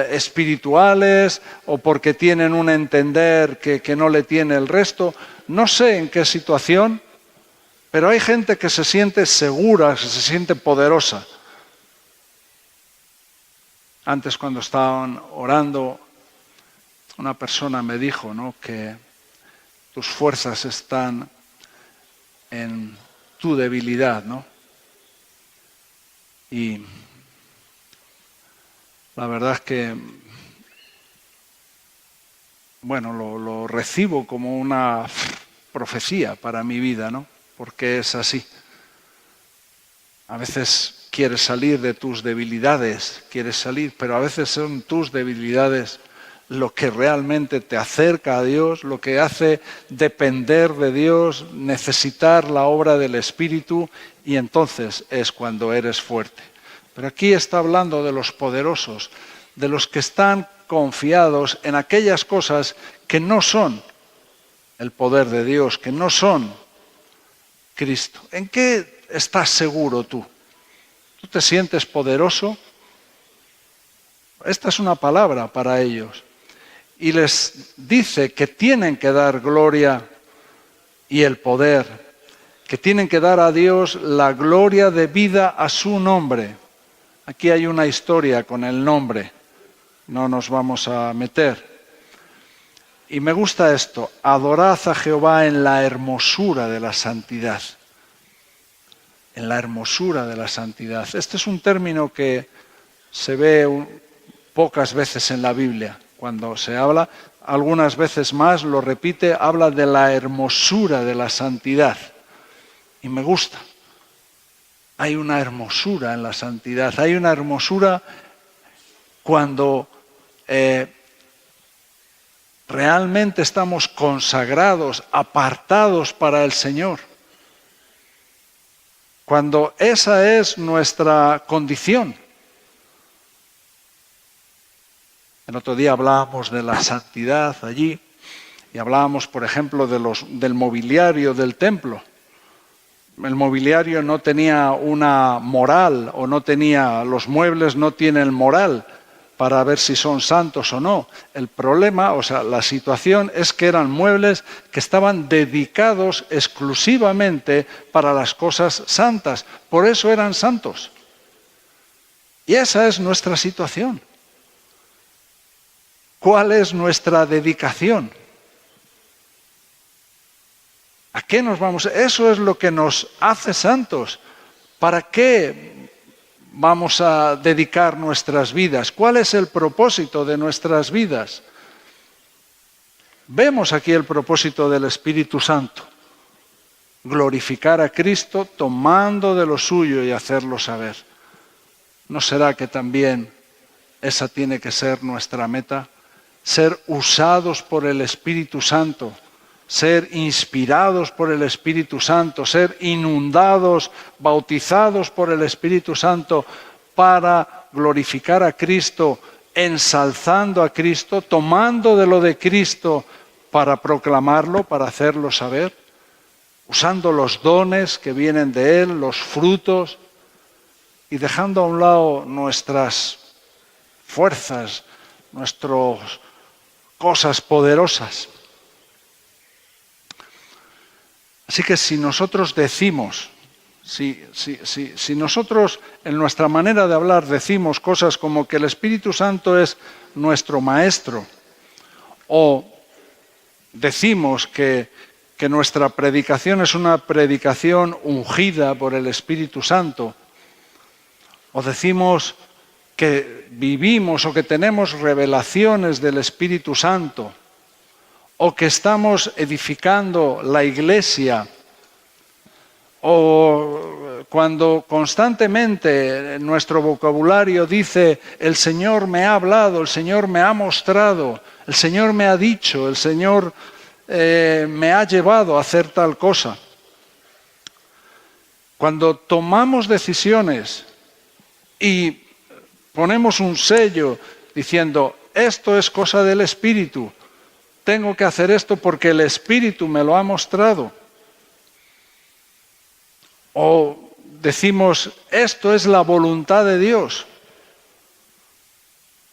espirituales o porque tienen un entender que no le tiene el resto. No sé en qué situación, pero hay gente que se siente segura, que se siente poderosa. Antes, cuando estaban orando, una persona me dijo, ¿no?, que tus fuerzas están en tu debilidad, ¿no? Y la verdad es que, bueno, lo recibo como una profecía para mi vida, ¿no? Porque es así. A veces quieres salir de tus debilidades, pero a veces son tus debilidades lo que realmente te acerca a Dios, lo que hace depender de Dios, necesitar la obra del Espíritu, y entonces es cuando eres fuerte. Pero aquí está hablando de los poderosos, de los que están confiados en aquellas cosas que no son el poder de Dios, que no son Cristo. ¿En qué estás seguro tú? ¿Tú te sientes poderoso? Esta es una palabra para ellos. Y les dice que tienen que dar gloria y el poder, que tienen que dar a Dios la gloria debida a su nombre. Aquí hay una historia con el nombre, no nos vamos a meter. Y me gusta esto: adorad a Jehová en la hermosura de la santidad. En la hermosura de la santidad. Este es un término que se ve pocas veces en la Biblia. Cuando se habla, algunas veces más lo repite, habla de la hermosura de la santidad. Y me gusta. Hay una hermosura en la santidad. Hay una hermosura cuando realmente estamos consagrados, apartados para el Señor. Cuando esa es nuestra condición. El otro día hablábamos de la santidad allí y hablábamos, por ejemplo, del mobiliario del templo. El mobiliario no tenía una moral, o los muebles no tienen moral para ver si son santos o no. El problema, la situación es que eran muebles que estaban dedicados exclusivamente para las cosas santas. Por eso eran santos. Y esa es nuestra situación. ¿Cuál es nuestra dedicación? ¿A qué nos vamos? Eso es lo que nos hace santos. ¿Para qué vamos a dedicar nuestras vidas? ¿Cuál es el propósito de nuestras vidas? Vemos aquí el propósito del Espíritu Santo. Glorificar a Cristo tomando de lo suyo y hacerlo saber. ¿No será que también esa tiene que ser nuestra meta? Ser usados por el Espíritu Santo, ser inspirados por el Espíritu Santo, ser inundados, bautizados por el Espíritu Santo para glorificar a Cristo, ensalzando a Cristo, tomando de lo de Cristo para proclamarlo, para hacerlo saber, usando los dones que vienen de Él, los frutos, y dejando a un lado nuestras fuerzas, nuestras cosas poderosas. Así que si nosotros decimos, si nosotros en nuestra manera de hablar decimos cosas como que el Espíritu Santo es nuestro maestro, o decimos que nuestra predicación es una predicación ungida por el Espíritu Santo, o decimos que vivimos o que tenemos revelaciones del Espíritu Santo, o que estamos edificando la iglesia O cuando constantemente nuestro vocabulario dice, el Señor me ha hablado, el Señor me ha mostrado, el Señor me ha dicho, el Señor me ha llevado a hacer tal cosa. Cuando tomamos decisiones y ponemos un sello diciendo, esto es cosa del Espíritu, tengo que hacer esto porque el Espíritu me lo ha mostrado. O decimos, esto es la voluntad de Dios.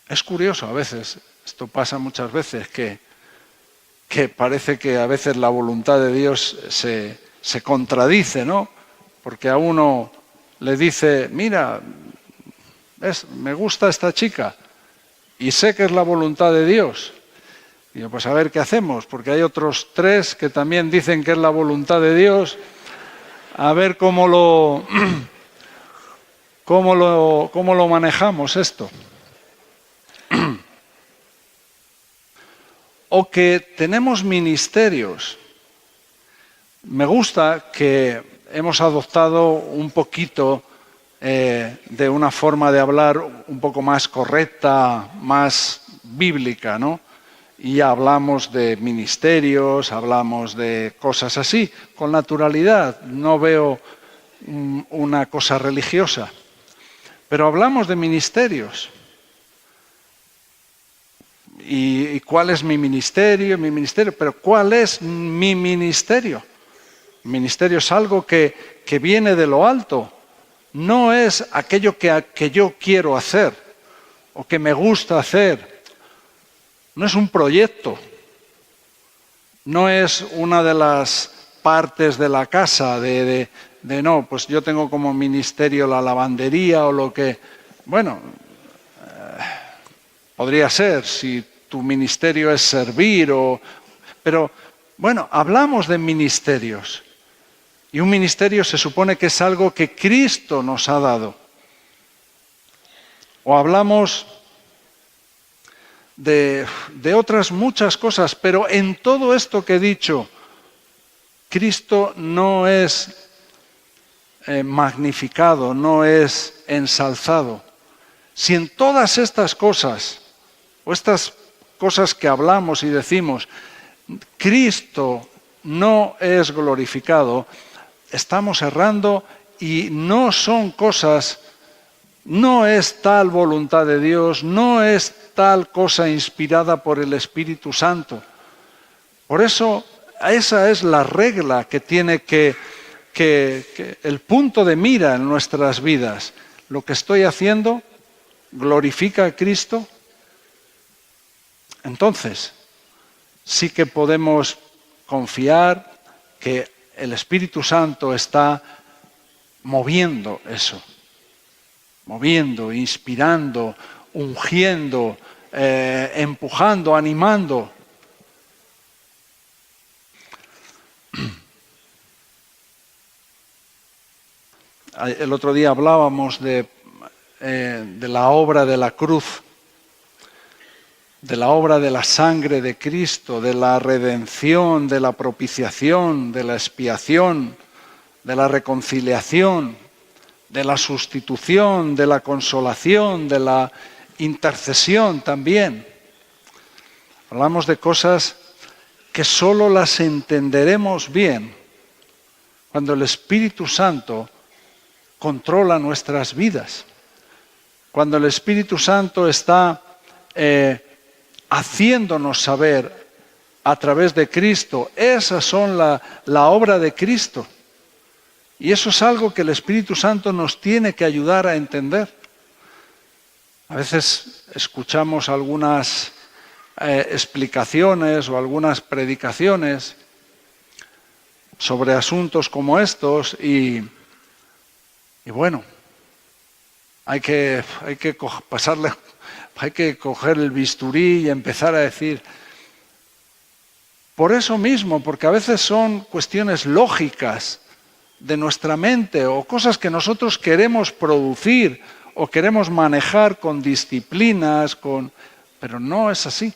Es curioso a veces, esto pasa muchas veces, que parece que a veces la voluntad de Dios se contradice, ¿no? Porque a uno le dice, mira, me gusta esta chica y sé que es la voluntad de Dios. Y yo, pues a ver qué hacemos, porque hay otros 3 que también dicen que es la voluntad de Dios. A ver cómo lo manejamos esto. O que tenemos ministerios. Me gusta que hemos adoptado un poquito de una forma de hablar un poco más correcta, más bíblica, ¿no? Y ya hablamos de ministerios, hablamos de cosas así, con naturalidad. No veo una cosa religiosa. Pero hablamos de ministerios. ¿Y cuál es mi ministerio? Pero ¿cuál es mi ministerio? El ministerio es algo que viene de lo alto. No es aquello que yo quiero hacer o que me gusta hacer. No es un proyecto. No es una de las partes de la casa no, pues yo tengo como ministerio la lavandería o lo que... Bueno, podría ser si tu ministerio es servir pero bueno, hablamos de ministerios. Y un ministerio se supone que es algo que Cristo nos ha dado. O hablamos de otras muchas cosas, pero en todo esto que he dicho, Cristo no es magnificado, no es ensalzado. Si en todas estas cosas, o estas cosas que hablamos y decimos, Cristo no es glorificado, estamos errando y no son cosas, no es tal voluntad de Dios, no es tal cosa inspirada por el Espíritu Santo. Por eso, esa es la regla que tiene que el punto de mira en nuestras vidas. Lo que estoy haciendo glorifica a Cristo. Entonces, sí que podemos confiar que el Espíritu Santo está moviendo eso, moviendo, inspirando, ungiendo, empujando, animando. El otro día hablábamos de la obra de la cruz, de la obra de la sangre de Cristo, de la redención, de la propiciación, de la expiación, de la reconciliación, de la sustitución, de la consolación, de la intercesión también. Hablamos de cosas que solo las entenderemos bien cuando el Espíritu Santo controla nuestras vidas, cuando el Espíritu Santo está haciéndonos saber a través de Cristo, esas son la obra de Cristo. Y eso es algo que el Espíritu Santo nos tiene que ayudar a entender. A veces escuchamos algunas explicaciones o algunas predicaciones sobre asuntos como estos y bueno, hay que coger el bisturí y empezar a decir, por eso mismo, porque a veces son cuestiones lógicas de nuestra mente o cosas que nosotros queremos producir o queremos manejar con disciplinas, pero no es así.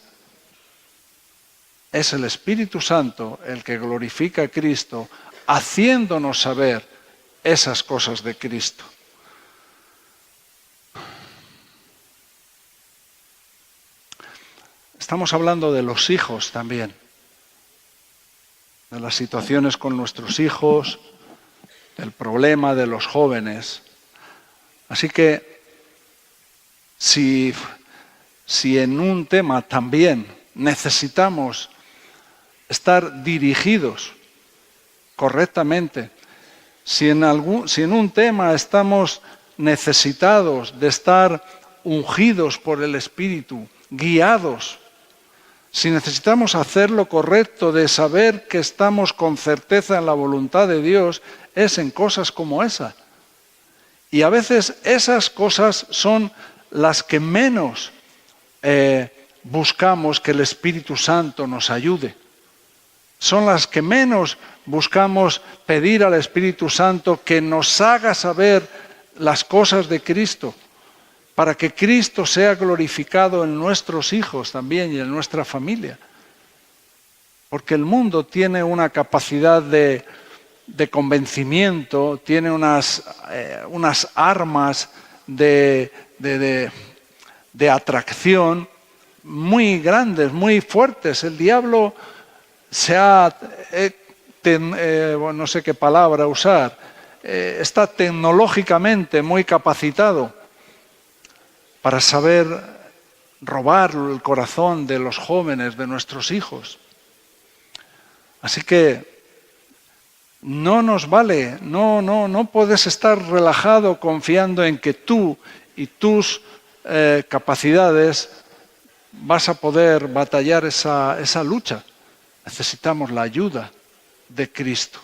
Es el Espíritu Santo el que glorifica a Cristo, haciéndonos saber esas cosas de Cristo. Estamos hablando de los hijos también, de las situaciones con nuestros hijos, del problema de los jóvenes. Así que si en un tema también necesitamos estar dirigidos correctamente, si en un tema estamos necesitados de estar ungidos por el Espíritu, guiados, si necesitamos hacer lo correcto, de saber que estamos con certeza en la voluntad de Dios, es en cosas como esa. Y a veces esas cosas son las que menos buscamos que el Espíritu Santo nos ayude. Son las que menos buscamos pedir al Espíritu Santo que nos haga saber las cosas de Cristo, para que Cristo sea glorificado en nuestros hijos también y en nuestra familia. Porque el mundo tiene una capacidad de convencimiento, tiene unas armas de atracción muy grandes, muy fuertes. El diablo no sé qué palabra usar, está tecnológicamente muy capacitado para saber robar el corazón de los jóvenes, de nuestros hijos. Así que no nos vale, no puedes estar relajado confiando en que tú y tus capacidades vas a poder batallar esa lucha. Necesitamos la ayuda de Cristo.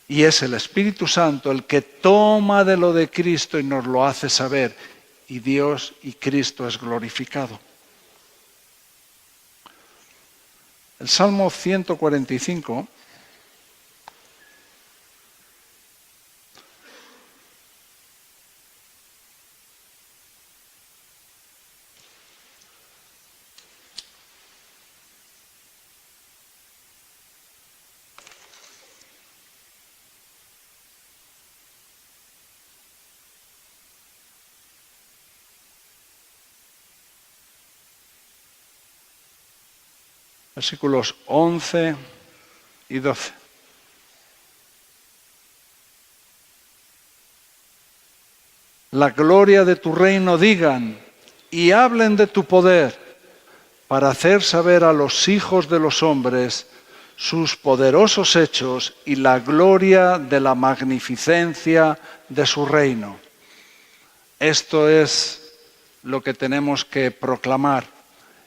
Y es el Espíritu Santo el que toma de lo de Cristo y nos lo hace saber. Y Dios y Cristo es glorificado. El Salmo 145 versículos 11 y 12. La gloria de tu reino digan y hablen de tu poder, para hacer saber a los hijos de los hombres sus poderosos hechos y la gloria de la magnificencia de su reino. Esto es lo que tenemos que proclamar.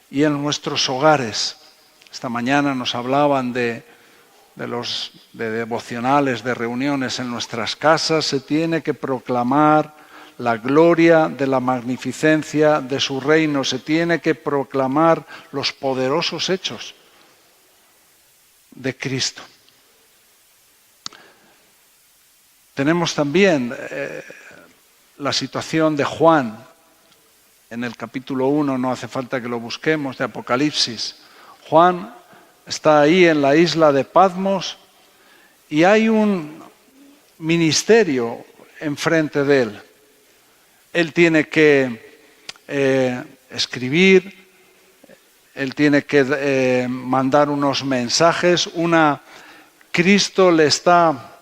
Y en nuestros hogares, esta mañana nos hablaban de devocionales, de reuniones en nuestras casas, se tiene que proclamar la gloria de la magnificencia de su reino, se tiene que proclamar los poderosos hechos de Cristo. Tenemos también la situación de Juan, en el capítulo 1, no hace falta que lo busquemos, de Apocalipsis. Juan está ahí en la isla de Patmos y hay un ministerio enfrente de él. Él tiene que escribir, él tiene que mandar unos mensajes. Cristo le está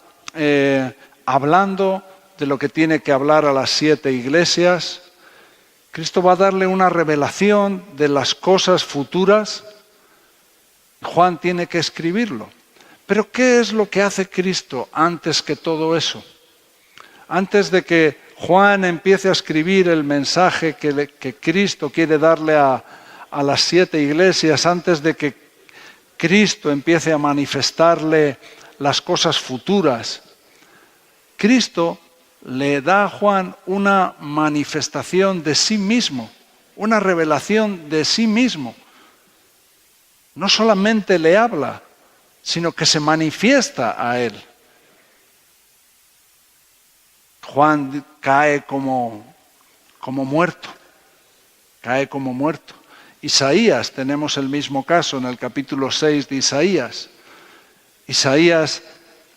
hablando de lo que tiene que hablar a las 7 iglesias. Cristo va a darle una revelación de las cosas futuras. Juan tiene que escribirlo. Pero ¿qué es lo que hace Cristo antes que todo eso? Antes de que Juan empiece a escribir el mensaje que Cristo quiere darle a las 7 iglesias, antes de que Cristo empiece a manifestarle las cosas futuras, Cristo le da a Juan una manifestación de sí mismo, una revelación de sí mismo. No solamente le habla, sino que se manifiesta a él. Juan cae como muerto, cae como muerto. Isaías, tenemos el mismo caso en el capítulo 6 de Isaías. Isaías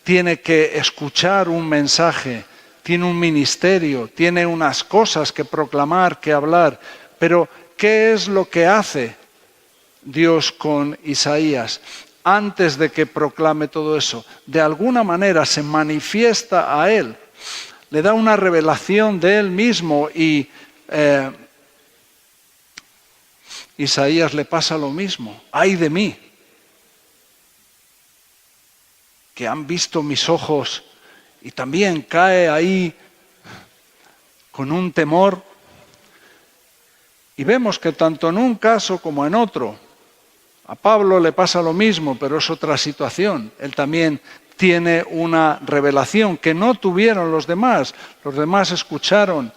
tiene que escuchar un mensaje, tiene un ministerio, tiene unas cosas que proclamar, que hablar. Pero, ¿qué es lo que hace Dios con Isaías antes de que proclame todo eso? De alguna manera se manifiesta a él, le da una revelación de él mismo y Isaías le pasa lo mismo. ¡Ay de mí! Que han visto mis ojos, y también cae ahí con un temor. Y vemos que tanto en un caso como en otro, a Pablo le pasa lo mismo, pero es otra situación. Él también tiene una revelación que no tuvieron los demás. Los demás escucharon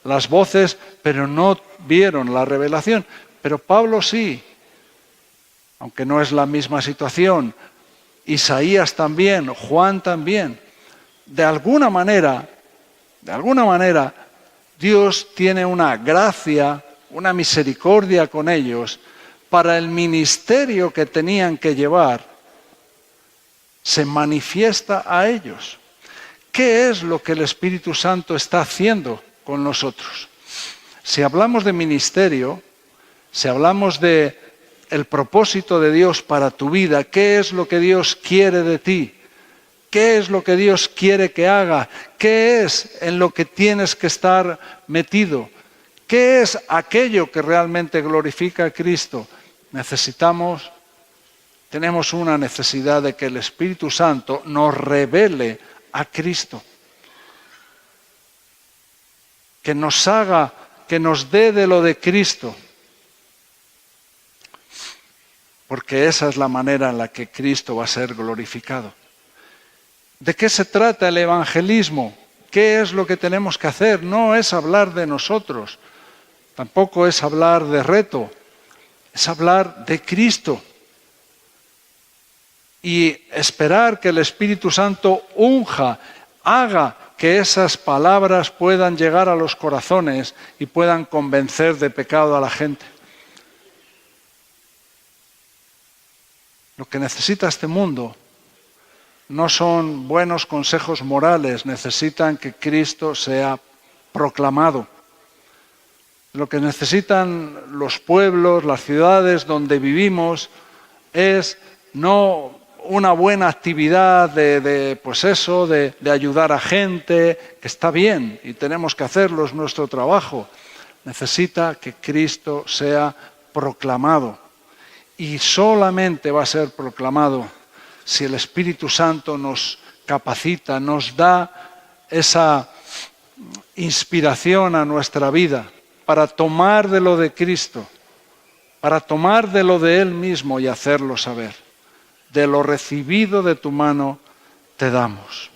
las voces, pero no vieron la revelación. Pero Pablo sí, aunque no es la misma situación. Isaías también, Juan también. De alguna manera, Dios tiene una gracia, una misericordia con ellos para el ministerio que tenían que llevar. Se manifiesta a ellos. ¿Qué es lo que el Espíritu Santo está haciendo con nosotros? Si hablamos de ministerio, si hablamos de el propósito de Dios para tu vida, ¿qué es lo que Dios quiere de ti? ¿Qué es lo que Dios quiere que haga? ¿Qué es en lo que tienes que estar metido? ¿Qué es aquello que realmente glorifica a Cristo? Tenemos una necesidad de que el Espíritu Santo nos revele a Cristo. Que nos haga, que nos dé de lo de Cristo. Porque esa es la manera en la que Cristo va a ser glorificado. ¿De qué se trata el evangelismo? ¿Qué es lo que tenemos que hacer? No es hablar de nosotros, tampoco es hablar de reto, es hablar de Cristo. Y esperar que el Espíritu Santo unja, haga que esas palabras puedan llegar a los corazones y puedan convencer de pecado a la gente. Lo que necesita este mundo no son buenos consejos morales, necesitan que Cristo sea proclamado. Lo que necesitan los pueblos, las ciudades donde vivimos es no una buena actividad de ayudar a gente, que está bien y tenemos que hacerlo, es nuestro trabajo. Necesita que Cristo sea proclamado. Y solamente va a ser proclamado si el Espíritu Santo nos capacita, nos da esa inspiración a nuestra vida para tomar de lo de Cristo, para tomar de lo de Él mismo y hacerlo saber. De lo recibido de tu mano te damos.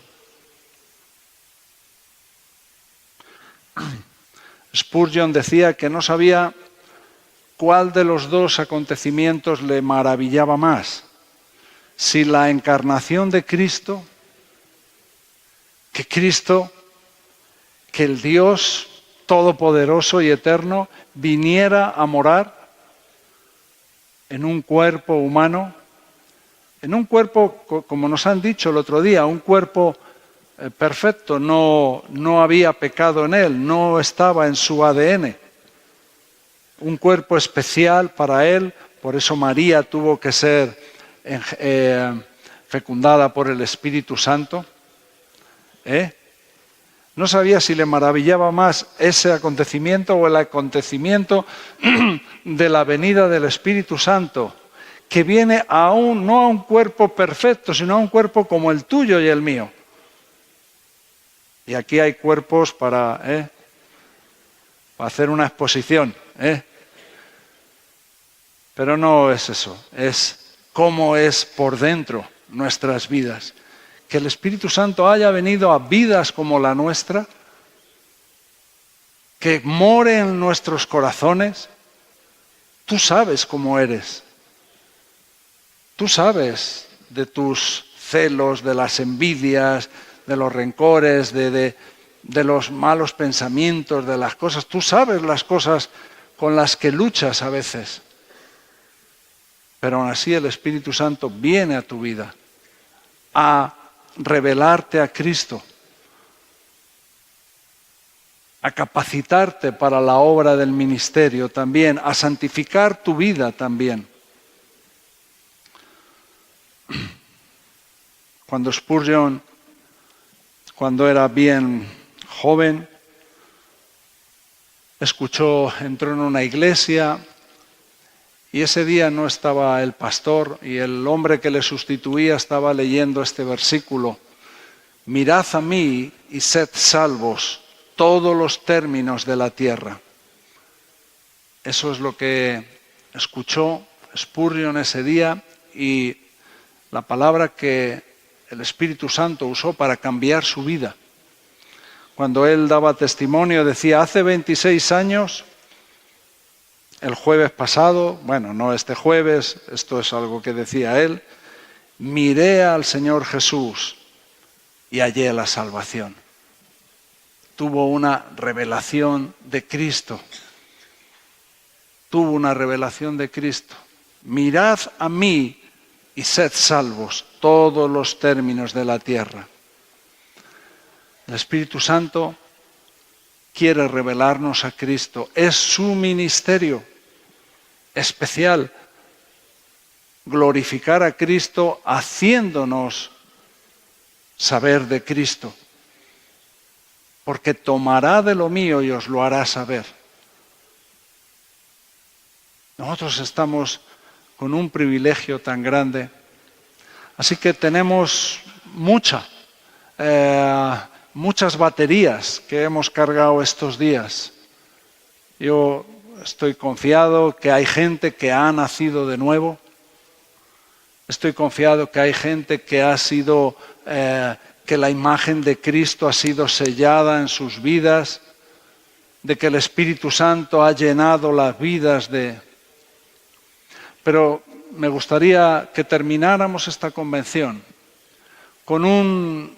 Spurgeon decía que no sabía cuál de los dos acontecimientos le maravillaba más. Si la encarnación de Cristo, que el Dios todopoderoso y eterno viniera a morar en un cuerpo humano, en un cuerpo, como nos han dicho el otro día, un cuerpo perfecto, no había pecado en él, no estaba en su ADN. Un cuerpo especial para él, por eso María tuvo que ser fecundada por el Espíritu Santo. No sabía si le maravillaba más ese acontecimiento o el acontecimiento de la venida del Espíritu Santo, que viene no a un cuerpo perfecto, sino a un cuerpo como el tuyo y el mío. Y aquí hay cuerpos para hacer una exposición. Pero no es eso, es cómo es por dentro nuestras vidas. Que el Espíritu Santo haya venido a vidas como la nuestra, que more en nuestros corazones. Tú sabes cómo eres. Tú sabes de tus celos, de las envidias, de los rencores, de los malos pensamientos, de las cosas. Tú sabes las cosas con las que luchas a veces. Pero aún así el Espíritu Santo viene a tu vida a revelarte a Cristo, a capacitarte para la obra del ministerio también, a santificar tu vida también. Cuando Spurgeon, cuando era bien joven, entró en una iglesia y ese día no estaba el pastor y el hombre que le sustituía estaba leyendo este versículo: mirad a mí y sed salvos todos los términos de la tierra. Eso es lo que escuchó Spurgeon ese día y la palabra que el Espíritu Santo usó para cambiar su vida. Cuando él daba testimonio decía: hace 26 años, el jueves pasado, bueno, no este jueves, esto es algo que decía él, miré al Señor Jesús y hallé la salvación. Tuvo una revelación de Cristo. Tuvo una revelación de Cristo. Mirad a mí y sed salvos todos los términos de la tierra. El Espíritu Santo quiere revelarnos a Cristo. Es su ministerio especial, glorificar a Cristo haciéndonos saber de Cristo. Porque tomará de lo mío y os lo hará saber. Nosotros estamos con un privilegio tan grande, así que tenemos muchas baterías que hemos cargado estos días. Yo estoy confiado que hay gente que ha nacido de nuevo. Estoy confiado que hay gente que ha sido, que la imagen de Cristo ha sido sellada en sus vidas, de que el Espíritu Santo ha llenado las vidas de... Pero me gustaría que termináramos esta convención con una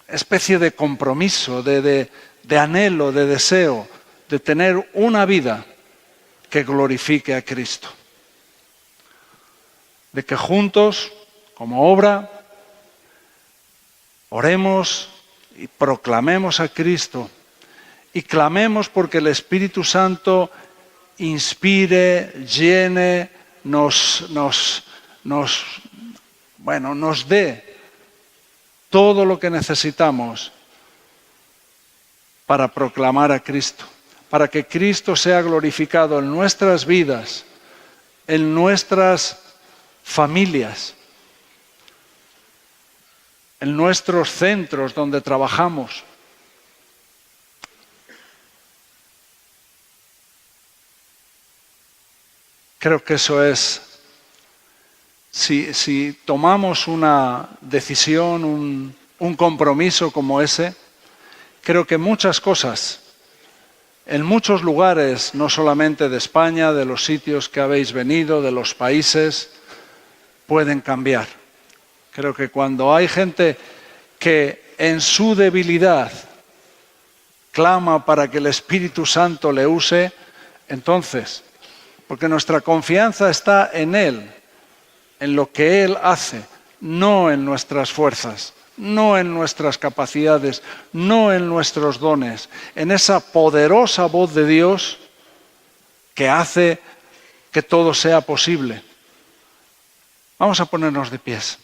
especie de compromiso, de anhelo, de deseo, de tener una vida que glorifique a Cristo. De que juntos, como obra, oremos y proclamemos a Cristo y clamemos porque el Espíritu Santo inspire, llene, nos dé todo lo que necesitamos para proclamar a Cristo, para que Cristo sea glorificado en nuestras vidas, en nuestras familias, en nuestros centros donde trabajamos. Creo que eso es, si tomamos una decisión, un compromiso como ese, creo que muchas cosas, en muchos lugares, no solamente de España, de los sitios que habéis venido, de los países, pueden cambiar. Creo que cuando hay gente que en su debilidad clama para que el Espíritu Santo le use, entonces, porque nuestra confianza está en Él, en lo que Él hace, no en nuestras fuerzas, no en nuestras capacidades, no en nuestros dones, en esa poderosa voz de Dios que hace que todo sea posible. Vamos a ponernos de pies.